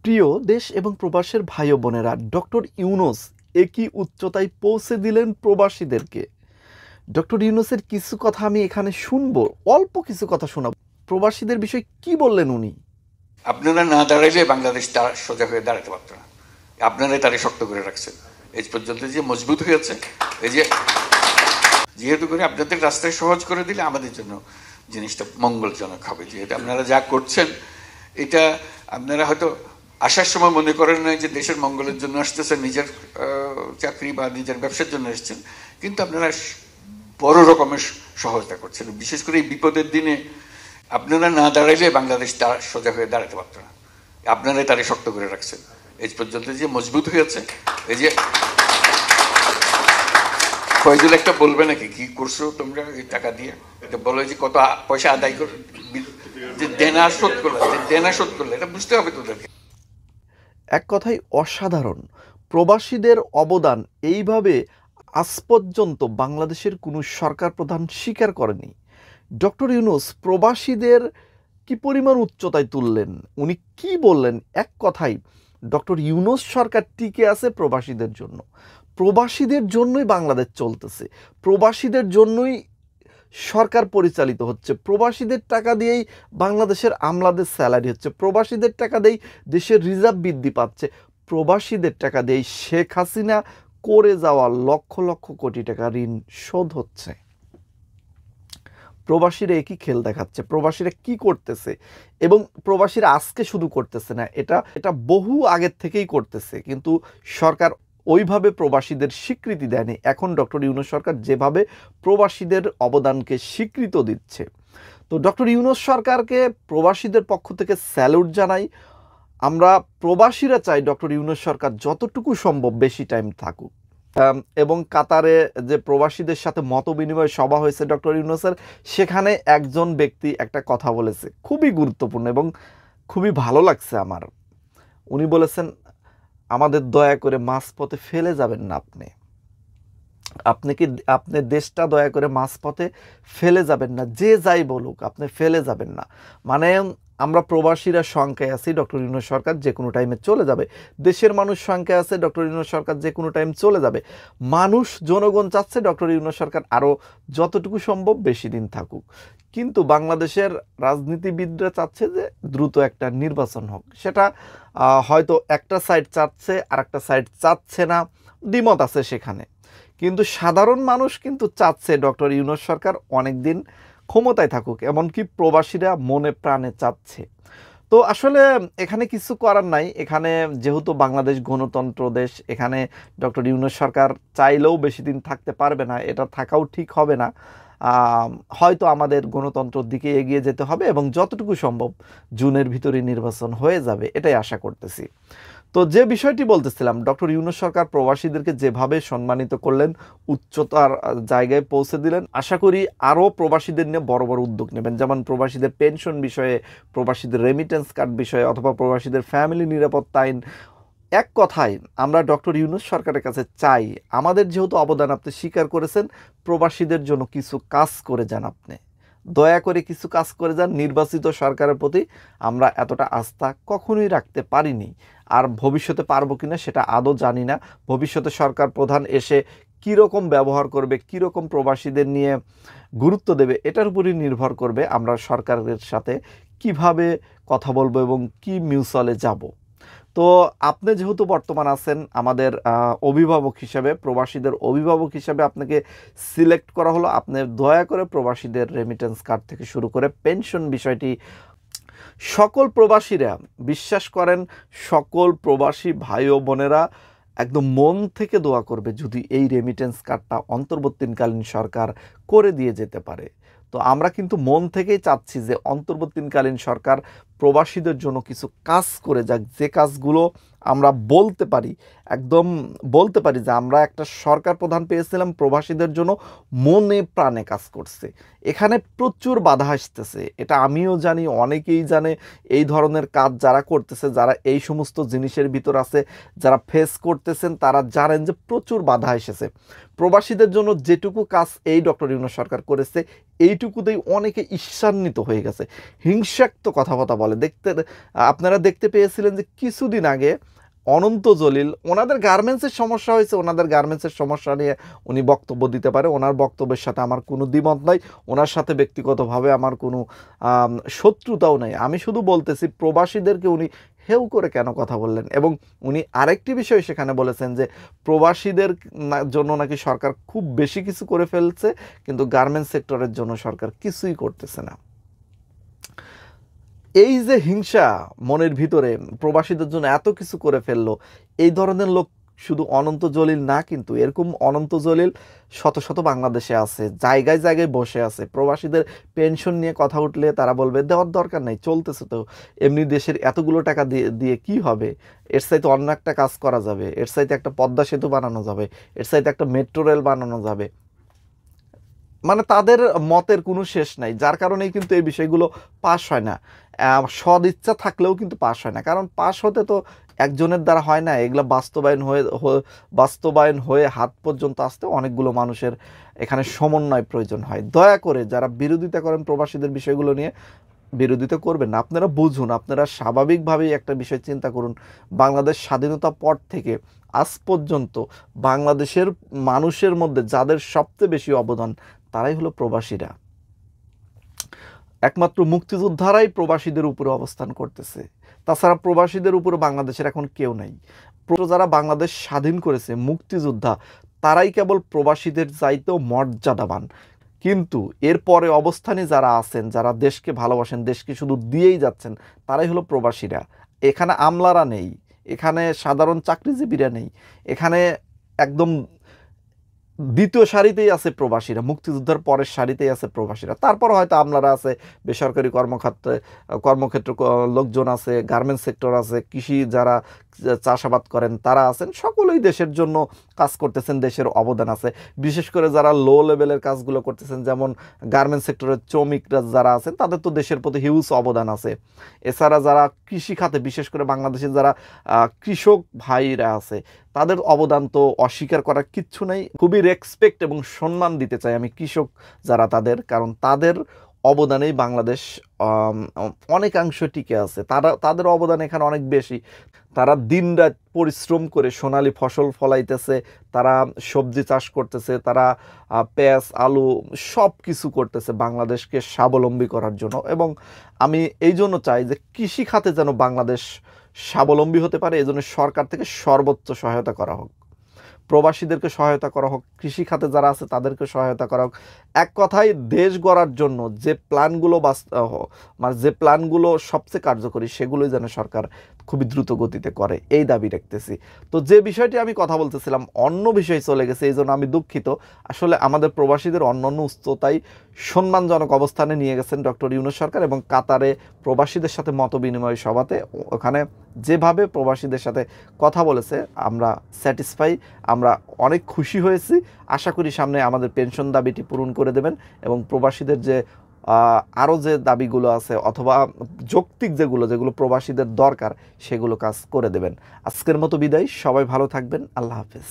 প্রিয় দেশ এবং প্রবাসের ভাই ও বোনেরা, ডক্টর ইউনূস একই উচ্চতায় পৌঁছে দিলেন প্রবাসীদেরকে। ডক্টর ইউনূসের কিছু কথা আমি এখানে শুনবো, অল্প কিছু কথা শোনাব। প্রবাসীদের বিষয়ে কি বললেন উনি? আপনারা না দাঁড়াইলে বাংলাদেশ সোজা হয়ে দাঁড়াতে পারত না। আপনারাই তারে শক্ত করে রাখছেন এই পর্যন্ত, যে মজবুত হয়েছে। এই যে যেহেতু করে আপনাদের রাস্তায় সহজ করে দিলে আমাদের জন্য জিনিসটা মঙ্গলজনক হবে। যেহেতু আপনারা যা করছেন, এটা আপনারা হয়তো আসার সময় মনে করেন না যে দেশের মঙ্গলের জন্য আসতেছেন, নিজের চাকরি বা নিজের ব্যবসার জন্য এসছেন, কিন্তু আপনারা বড় রকমের সহায়তা করছেন। বিশেষ করে এই বিপদের দিনে আপনারা না দাঁড়াইলে বাংলাদেশ সোজা হয়ে দাঁড়াতে পারত না। আপনারাই তারে শক্ত করে রাখছেন এই পর্যন্ত, যে মজবুত হয়েছে। এই যে ফয়জুল একটা বলবে নাকি কি করছো তোমরা এই টাকা দিয়ে, এটা বলো যে কত পয়সা আদায় করে, যে দেনা শোধ করলে এটা বুঝতে হবে তোদেরকে। এক কথায় অসাধারণ। প্রবাসীদের অবদান এইভাবে আজ পর্যন্ত বাংলাদেশের কোনো সরকার প্রধান স্বীকার করেনি। ডক্টর ইউনূস প্রবাসীদের কি পরিমাণ উচ্চতায় তুললেন, উনি কি বললেন? এক কথায় ডক্টর ইউনূস সরকার টিকে আছে প্রবাসীদের জন্য। প্রবাসীদের জন্যই বাংলাদেশ চলতেছে, প্রবাসীদের জন্যই সরকার পরিচালিত হচ্ছে, প্রবাসীদের টাকা দিয়েই বাংলাদেশের আমলাদের স্যালারি হচ্ছে, প্রবাসীদের টাকা দিয়েই দেশের রিজার্ভ বৃদ্ধি পাচ্ছে, প্রবাসীদের টাকা দিয়েই শেখ হাসিনা করে যাওয়া লক্ষ লক্ষ কোটি টাকা ঋণ শোধ হচ্ছে। প্রবাসীরা একই খেল দেখাচ্ছে, প্রবাসীরা কি করতেছে, এবং প্রবাসীরা আজকে শুধু করতেছে না, এটা বহু আগের থেকেই করতেছে, কিন্তু সরকার ওইভাবে প্রবাসীদের স্বীকৃতি দেয়নি। এখন ডক্টর ইউনূস সরকার যেভাবে প্রবাসীদের অবদানকে স্বীকৃত দিচ্ছে, তো ডক্টর ইউনূস সরকারকে প্রবাসীদের পক্ষ থেকে স্যালুট জানাই। আমরা প্রবাসীরা চাই ডক্টর ইউনূস সরকার যতটুকু সম্ভব বেশি টাইম থাকুক। এবং কাতারে যে প্রবাসীদের সাথে মত বিনিময় সভা হয়েছে ডক্টর ইউনূসের, সেখানে একজন ব্যক্তি একটা কথা বলেছে খুবই গুরুত্বপূর্ণ এবং খুবই ভালো লাগছে আমার। উনি বলেছেন, আমাদের দয়া করে মাঝপথে ফেলে যাবেন না। আপনি দেশটা দয়া করে মাঝপথে ফেলে যাবেন না, যে যাই বলুক আপনি ফেলে যাবেন না। মানে আমরা প্রবাসীরা শঙ্কায় আছি, ডক্টর ইউনূস সরকার যে কোনো টাইমে চলে যাবে। দেশের মানুষ শঙ্কায় আছে, ডক্টর ইউনূস সরকার যে কোনো টাইম চলে যাবে। মানুষ, জনগণ চাচ্ছে ডক্টর ইউনূস সরকার আরও যতটুকু সম্ভব বেশি দিন থাকুক, কিন্তু বাংলাদেশের রাজনীতিবিদরা চাচ্ছে যে দ্রুত একটা নির্বাচন হোক। সেটা হয়তো একটা সাইড চাচ্ছে আর একটা সাইড চাচ্ছে না, দ্বিমত আছে সেখানে, কিন্তু সাধারণ মানুষ কিন্তু চাচ্ছে ডক্টর ইউনূস সরকার অনেক দিন ক্ষমতায় থাকুক, এমনকি প্রবাসীরা মনে প্রাণে চাচ্ছে। তো আসলে এখানে কিছু করার নাই। এখানে যেহেতু বাংলাদেশ গণতন্ত্র দেশ, এখানে ডক্টর ইউনূস সরকার চাইলেও বেশি দিন থাকতে পারবে না, এটা থাকাও ঠিক হবে না। হয়তো আমাদের গণতন্ত্রের দিকে এগিয়ে যেতে হবে এবং যতটুকু সম্ভব জুনের ভিতরে নির্বাচন হয়ে যাবে, এটাই আশা করতেছি। তো যে বিষয়টি বলতেছিলাম, ডক্টর ইউনূস সরকার প্রবাসীদেরকে যেভাবে সম্মানিত করলেন, উচ্চতার জায়গায় পৌঁছে দিলেন, আশা করি আরও প্রবাসীদের নিয়ে বড় বড় উদ্যোগ নেবেন, যেমন প্রবাসীদের পেনশন বিষয়ে, প্রবাসীদের রেমিটেন্স কার্ড বিষয়ে, অথবা প্রবাসীদের ফ্যামিলি নিরাপত্তা আইন। এক কথায় আমরা ডক্টর ইউনূস সরকারের কাছে চাই, আমাদের যেহেতু অবদান আপনি স্বীকার করেছেন, প্রবাসীদের জন্য কিছু কাজ করে যান। আপনি দয়া করে কিছু কাজ করে যান। নির্বাচিত সরকারের প্রতি আমরা এতটা আস্থা কখনোই রাখতে পারিনি, আর ভবিষ্যতে পারবো কিনা সেটা আদৌ জানি না। ভবিষ্যতে সরকার প্রধান এসে কীরকম ব্যবহার করবে, কীরকম প্রবাসীদের নিয়ে গুরুত্ব দেবে, এটার উপরই নির্ভর করবে আমরা সরকারের সাথে কিভাবে কথা বলবো এবং কি মিউচুয়ালে যাব। তো আপনি যেহেতু বর্তমান আছেন আমাদের অভিভাবক হিসেবে, প্রবাসীদের অভিভাবক হিসেবে আপনাকে সিলেক্ট করা হলো। আপনি দয়া করে প্রবাসীদের রেমিটেন্স কার্ড থেকে শুরু করে পেনশন বিষয়টি, সকল প্রবাসীরা বিশ্বাস করেন, সকল প্রবাসী ভাই ও বোনেরা একদম মন থেকে দোয়া করবে যদি এই রেমিটেন্স কার্ডটা অন্তর্বর্তীকালীন সরকার করে দিয়ে যেতে পারে। তো আমরা কিন্তু মন থেকেই চাচ্ছি যে অন্তর্বর্তীকালীন সরকার প্রবাসীদের জন্য কিছু কাজ করে যাক, যে কাজগুলো আমরা বলতে পারি, একদম বলতে পারি যে আমরা একটা সরকার প্রধান পেয়েছিলাম প্রবাসীদের জন্য মনে প্রাণে কাজ করছে। এখানে প্রচুর বাধা আসতেছে, এটা আমিও জানি, অনেকেই জানে। এই ধরনের কাজ যারা করতেছে, যারা এই সমস্ত জিনিসের ভিতর আছে, যারা ফেস করতেছেন, তারা জানেন যে প্রচুর বাধা এসেছে। প্রবাসীদের জন্য যেটুকু কাজ এই ডক্টর ইউনূস সরকার করেছে, এইটুকুতেই অনেকে ঈর্ষান্বিত হয়ে গেছে, হিংসাত্মক কথাবার্তা বলে। বলে। আপনারা দেখতে পেয়েছিলেন যে কিছুদিন আগে অনন্ত জলিল, ওনাদের গার্মেন্টসের সমস্যা হয়েছে, ওনাদের গার্মেন্টসের সমস্যা নিয়ে উনি বক্তব্য দিতে পারে, ওনার বক্তব্যের সাথে আমার কোনো দ্বিমত নাই, ওনার সাথে ব্যক্তিগতভাবে আমার কোনো শত্রুতাও নাই। আমি শুধু বলতেছি প্রবাসীদেরকে উনি হেউ করে কেন কথা বললেন। এবং উনি আরেকটি বিষয় সেখানে বলেছেন যে প্রবাসীদের জন্য নাকি সরকার খুব বেশি কিছু করে ফেলছে, কিন্তু গার্মেন্টস সেক্টরের জন্য সরকার কিছুই করতেছে না। এই যে হিংসা মনের ভিতরে, প্রবাসীদের জন্য এত কিছু করে ফেললো, এই ধরনের লোক শুধু অনন্ত জলিল না, কিন্তু এরকম অনন্ত জলিল শত শত বাংলাদেশে আছে, জায়গায় জায়গায় বসে আছে। প্রবাসীদের পেনশন নিয়ে কথা উঠলে তারা বলবে দেওয়ার দরকার নেই, চলতেছে তো, এমনি দেশের এতগুলো টাকা দিয়ে কি হবে, এর চাইতে অন্য একটা কাজ করা যাবে, এর চাইতে একটা পদ্মা সেতু বানানো যাবে, এর চাইতে একটা মেট্রো রেল বানানো যাবে। মানে তাদের মতের কোনো শেষ নাই, যার কারণেই কিন্তু এই বিষয়গুলো পাস হয় না। সদ ইচ্ছা থাকলেও কিন্তু পাস হয় না, কারণ পাস হতে তো একজনের দ্বারা হয় না, এগুলো বাস্তবায়ন হয়ে হাত পর্যন্ত আসতে অনেকগুলো মানুষের এখানে সমন্বয় প্রয়োজন হয়। দয়া করে যারা বিরোধিতা করেন প্রবাসীদের বিষয়গুলো নিয়ে, বিরোধিতা করবেন না, আপনারা বুঝুন, আপনারা স্বাভাবিকভাবেই একটা বিষয় চিন্তা করুন। বাংলাদেশ স্বাধীনতার পর থেকে আজ পর্যন্ত বাংলাদেশের মানুষের মধ্যে যাদের সবচেয়ে বেশি অবদান, তারাই হলো প্রবাসীরা। একমাত্র মুক্তিযোদ্ধারাই প্রবাসীদের উপরে অবস্থান করতেছে, তাছাড়া প্রবাসীদের উপরে বাংলাদেশের এখন কেউ নাই। যারা বাংলাদেশ স্বাধীন করেছে, মুক্তিযোদ্ধা, তারাই কেবল প্রবাসীদের চাইতেও মর্যাদাবান। কিন্তু এরপরে অবস্থানে যারা আছেন, যারা দেশকে ভালোবাসেন, দেশকে শুধু দিয়েই যাচ্ছেন, তারাই হলো প্রবাসীরা। এখানে আমলারা নেই, এখানে সাধারণ চাকরিজীবীরা নেই, এখানে একদম দ্বিতীয় সারিতেই আছে প্রবাসীরা, মুক্তিযুদ্ধের পরের সারিতেই আছে প্রবাসীরা। তারপর হয়তো আমলারা আছে, বেসরকারি কর্মক্ষেত্র লোকজন আছে, গার্মেন্টস সেক্টর আছে, কৃষি যারা চাষাবাদ করেন তারা আছেন, সকলেই দেশের জন্য কাজ করতেছেন, দেশের অবদান আছে। বিশেষ করে যারা লো লেভেলের কাজগুলো করতেছেন, যেমন গার্মেন্টস সেক্টরের শ্রমিকরা যারা আছেন, তাদের তো দেশের প্রতি হিউজ অবদান আছে। এছাড়া যারা কৃষি খাতে, বিশেষ করে বাংলাদেশের যারা কৃষক ভাইরা আছে, তাদের অবদান তো অস্বীকার করার কিচ্ছু নেই। খুবই রেসপেক্ট এবং সম্মান দিতে চাই আমি কৃষক যারা, কারণ তাদের অবদানেই বাংলাদেশ অনেকাংশ টিকে আছে। তাদের অবদান এখানে অনেক বেশি। তারা দিনরাত পরিশ্রম করে সোনালী ফসল ফলাইতেছে, তারা সবজি চাষ করতেছে, তারা পেঁয়াজ আলু সব কিছু করতেছে বাংলাদেশকে স্বাবলম্বী করার জন্য। এবং আমি এই জন্য চাই যে কৃষি খাতে যেন বাংলাদেশ স্বাবলম্বী হতে পারে, এই জন্য সরকার থেকে সর্বোচ্চ সহায়তা করা হোক, প্রবাসীদেরকে সহায়তা করা হোক, কৃষি খাতে যারা আছে তাদেরকে সহায়তা করা হোক। এক কথায় দেশ গড়ার জন্য যে প্ল্যানগুলো সবচেয়ে কার্যকরী, সেগুলোই যেন সরকার খুবই দ্রুত গতিতে করে, এই দাবি রাখতেছি। তো যে বিষয়টি আমি কথা বলতেছিলাম অন্য বিষয়ে চলে গেছে, এই জন্য আমি দুঃখিত। আসলে আমাদের প্রবাসীদের অন্যান্য উচ্চতায় সম্মানজনক অবস্থানে নিয়ে গেছেন ডক্টর ইউনূস সরকার, এবং কাতারে প্রবাসীদের সাথে মত বিনিময় সভাতে ওখানে যেভাবে প্রবাসীদের সাথে কথা বলেছে, আমরা স্যাটিসফাই, আমরা অনেক খুশি হয়েছি। আশা করি সামনে আমাদের পেনশন দাবিটি পূরণ করে দেবেন, এবং প্রবাসীদের যে আরও যে দাবিগুলো আছে, অথবা যৌক্তিক যেগুলো প্রবাসীদের দরকার, সেগুলো কাজ করে দেবেন। আজকের মতো বিদায়, সবাই ভালো থাকবেন, আল্লাহ হাফেজ।